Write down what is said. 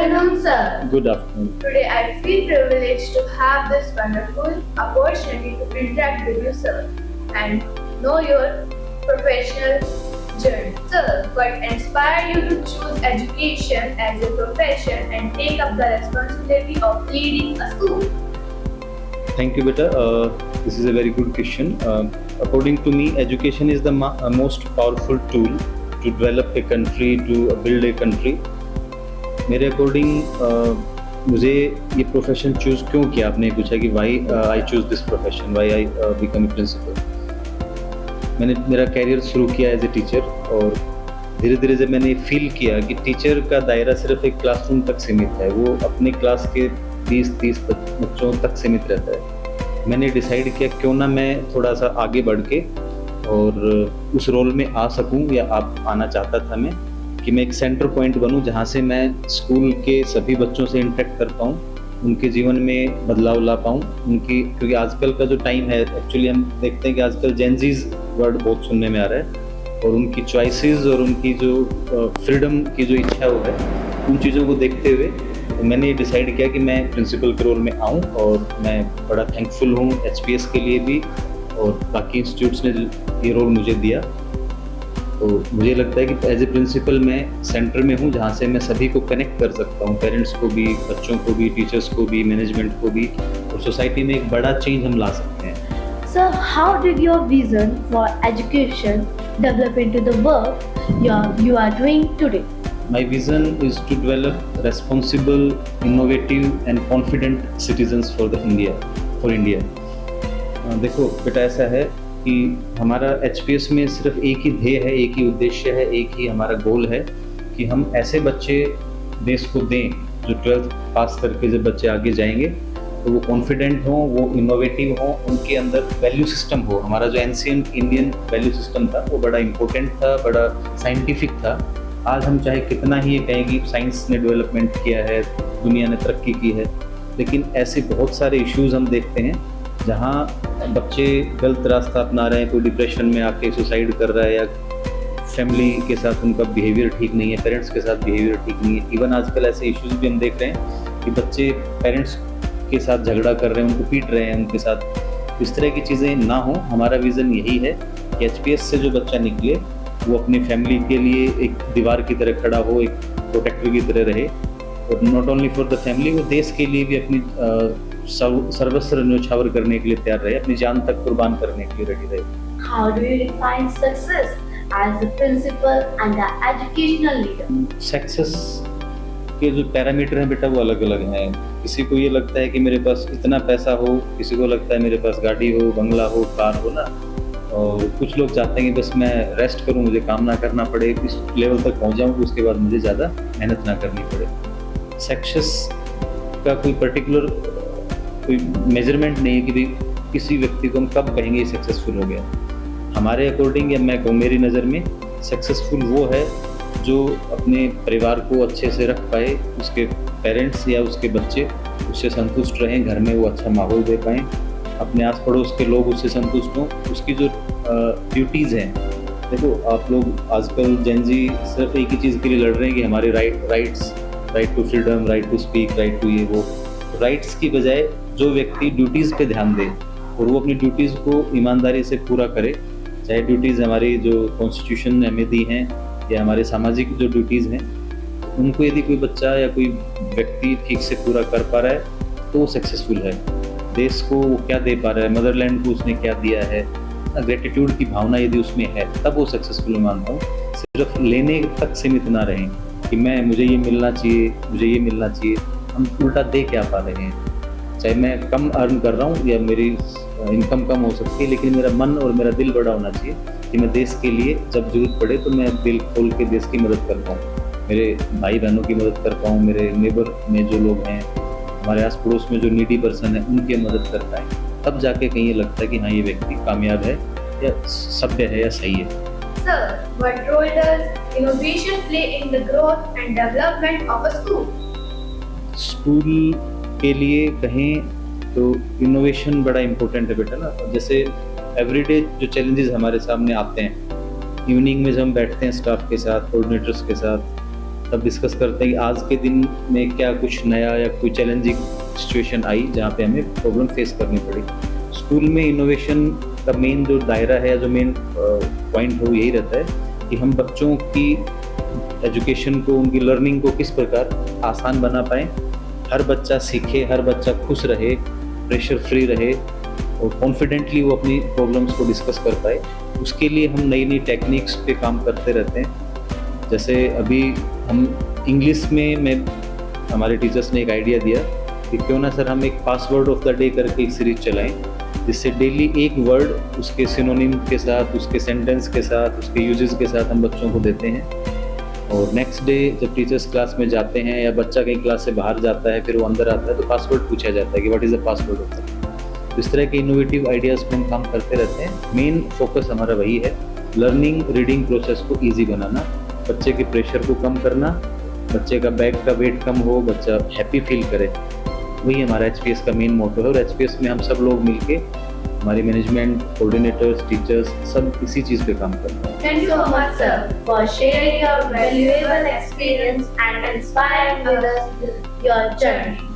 afternoon, sir. Good afternoon. Today I feel privileged to have this wonderful opportunity to interact with you, sir, and know your professional journey. Sir, what inspired you to choose education as a profession and take up the responsibility of leading a school? Thank you, beta. This is a very good question. According to me, education is the most powerful tool to develop a country, to build a country. मेरे according मुझे ये profession choose क्यों किया, आपने पूछा कि why I choose this profession, why I become a principal. मैंने मेरा कैरियर शुरू किया एज ए टीचर और धीरे धीरे जब मैंने फील किया कि टीचर का दायरा सिर्फ एक क्लासरूम तक सीमित है, वो अपने क्लास के 20-30 बच्चों तक सीमित रहता है, मैंने डिसाइड किया क्यों ना मैं थोड़ा सा आगे बढ़ के और उस रोल में आ सकूं, या आना चाहता था मैं कि मैं एक सेंटर पॉइंट बनूं जहां से मैं स्कूल के सभी बच्चों से इंटरेक्ट कर पाऊं, उनके जीवन में बदलाव ला पाऊं, क्योंकि आजकल का जो टाइम है, एक्चुअली हम देखते हैं कि आजकल जेनजीज वर्ड बहुत सुनने में आ रहा है और उनकी चॉइसेस और उनकी जो फ्रीडम की जो इच्छा हो है, उन चीज़ों को देखते हुए तो मैंने ये डिसाइड किया कि मैं प्रिंसिपल के रोल में आऊँ। और मैं बड़ा थैंकफुल हूँ HPS के लिए भी और बाकी इंस्टीट्यूट्स ने ये रोल मुझे दिया। तो मुझे लगता है कि एज ए प्रिंसिपल मैं सेंटर में हूँ जहाँ से मैं सभी को कनेक्ट कर सकता हूँ, पेरेंट्स को भी, बच्चों को भी, टीचर्स को भी, मैनेजमेंट को भी, और सोसाइटी में एक बड़ा चेंज हम ला सकते हैं। Sir, how did your vision for education develop into the work you are doing today? My vision is to develop responsible, innovative and confident citizens for India. देखो बेटा, ऐसा है कि हमारा HPS में सिर्फ एक ही ध्येय है, एक ही उद्देश्य है, एक ही हमारा गोल है कि हम ऐसे बच्चे देश को दें जो 12th पास करके जब बच्चे आगे जाएंगे तो वो कॉन्फिडेंट हों, वो इनोवेटिव हों, उनके अंदर वैल्यू सिस्टम हो। हमारा जो एंशिएंट इंडियन वैल्यू सिस्टम था वो बड़ा इम्पोर्टेंट था, बड़ा साइंटिफिक था। आज हम चाहे कितना ही ये कहें कि साइंस ने डेवलपमेंट किया है, दुनिया ने तरक्की की है, लेकिन ऐसे बहुत सारे इश्यूज़ हम देखते हैं जहाँ बच्चे गलत रास्ता अपना रहे हैं, कोई डिप्रेशन में आके सुसाइड कर रहा है, या फैमिली के साथ उनका बिहेवियर ठीक नहीं है, पेरेंट्स के साथ बिहेवियर ठीक नहीं है। इवन आजकल ऐसे इश्यूज भी हम देख रहे हैं कि बच्चे पेरेंट्स के साथ झगड़ा कर रहे हैं, उनको पीट रहे हैं, उनके साथ इस तरह की चीज़ें ना हो। हमारा विज़न यही है कि HPS से जो बच्चा निकले वो अपनी फैमिली के लिए एक दीवार की तरह खड़ा हो, एक प्रोटेक्टर की तरह रहे, और not only for the family, वो देश के लिए भी अपनी सर्वस्व न्योछावर करने के लिए तैयार रहे, अपनी जान तक कुर्बान करने के लिए रेडी रहे। How do you define success as a principal and an educational leader? Success के जो पैरामीटर हैं बेटा वो अलग अलग हैं। किसी को ये लगता है कि मेरे पास इतना पैसा हो, किसी को लगता है मेरे पास गाड़ी हो, बंगला हो, कार हो ना, और कुछ लोग चाहते हैं कि बस मैं रेस्ट करूं, मुझे काम ना करना पड़े, इस लेवल तक पहुंच जाऊं, उसके बाद मुझे ज़्यादा मेहनत ना करनी पड़े। सक्सेस का कोई पर्टिकुलर कोई मेजरमेंट नहीं है कि भाई किसी व्यक्ति को हम कब कहेंगे सक्सेसफुल हो गया। हमारे अकॉर्डिंग, या मैं कहूँ मेरी नज़र में, सक्सेसफुल वो है जो अपने परिवार को अच्छे से रख पाए, उसके पेरेंट्स या उसके बच्चे उससे संतुष्ट रहें, घर में वो अच्छा माहौल दे पाएँ, अपने आस पड़ोस के लोग उससे संतुष्ट हों, उसकी जो ड्यूटीज़ हैं। देखो आप लोग आजकल जेनजी सिर्फ एक ही चीज़ के लिए लड़ रहे हैं कि हमारे right to freedom, right to speak, right to ये वो। राइट्स की बजाय जो व्यक्ति ड्यूटीज़ पे ध्यान दे और वो अपनी ड्यूटीज़ को ईमानदारी से पूरा करे, चाहे ड्यूटीज़ हमारी जो कॉन्स्टिट्यूशन ने हमें दी हैं या हमारे सामाजिक जो ड्यूटीज़ हैं, उनको यदि कोई बच्चा या कोई व्यक्ति ठीक से पूरा कर पा रहा है तो वो सक्सेसफुल है। देश को वो क्या दे पा रहा है, मदरलैंड को उसने क्या दिया है, ग्रेटिट्यूड की भावना यदि उसमें है, तब वो सक्सेसफुल मानता हूँ। सिर्फ लेने तक सीमित ना रहें कि मुझे ये मिलना चाहिए, मुझे ये मिलना चाहिए। हम उल्टा दे क्या पा रहे हैं? चाहे मैं कम अर्न कर रहा हूँ या मेरी इनकम कम हो सकती है, लेकिन मेरा मन और मेरा दिल बड़ा होना चाहिए कि मैं देश के लिए जब जरूरत पड़े तो मैं दिल खोल के देश की मदद कर पाऊँ, मेरे भाई बहनों की मदद कर पाऊँ, मेरे नेबर में जो लोग हैं, हमारे आस पड़ोस में जो नीडी पर्सन है, उनकी मदद कर पाएँ। तब जाके कहीं ये लगता है कि हाँ, ये व्यक्ति कामयाब है या सभ्य है या सही है। Sir, what role does innovation play in the growth and development of a school? School के लिए कहें तो इनोवेशन बड़ा इम्पोर्टेंट है बेटा ना। जैसे एवरीडे जो चैलेंजेस हमारे सामने आते हैं, इवनिंग में जब हम बैठते हैं स्टाफ के साथ, कोऑर्डिनेटर्स के साथ, तब डिस्कस करते हैं कि आज के दिन में क्या कुछ नया या कोई चैलेंजिंग सिचुएशन आई जहाँ पे हमें प्रॉब्लम फेस करनी पड़ी। स्कूल में इनोवेशन का मेन जो दायरा है, जो मेन पॉइंट है वो यही रहता है कि हम बच्चों की एजुकेशन को, उनकी लर्निंग को किस प्रकार आसान बना पाएँ, हर बच्चा सीखे, हर बच्चा खुश रहे, प्रेशर फ्री रहे और कॉन्फिडेंटली वो अपनी प्रॉब्लम्स को डिस्कस कर पाए। उसके लिए हम नई नई टेक्निक्स पे काम करते रहते हैं। जैसे अभी हम इंग्लिश में हमारे टीचर्स ने एक आइडिया दिया कि क्यों ना सर हम एक पासवर्ड ऑफ द डे करके एक सीरीज चलाएं, जिससे डेली एक वर्ड उसके सिनोनिम के साथ, उसके सेंटेंस के साथ, उसके यूजेस के साथ हम बच्चों को देते हैं। और नेक्स्ट डे जब टीचर्स क्लास में जाते हैं या बच्चा कहीं क्लास से बाहर जाता है, फिर वो अंदर आता है तो पासवर्ड पूछा जाता है कि what is the password of the. इस तरह के इनोवेटिव आइडियाज़ पे हम काम करते रहते हैं। मेन फोकस हमारा वही है, लर्निंग रीडिंग प्रोसेस को ईजी बनाना, बच्चे के प्रेशर को कम करना, बच्चे का बैग का वेट कम हो, बच्चा हैप्पी फील करे। वही हमारा HPS का मेन मोटो है। और HPS में हम सब लोग मिलके, हमारी मैनेजमेंट, कोऑर्डिनेटर्स, टीचर्स, सब इसी चीज़ पे काम करते हैं। Thank you so much, sir, for sharing your valuable experience and inspiring with us your journey.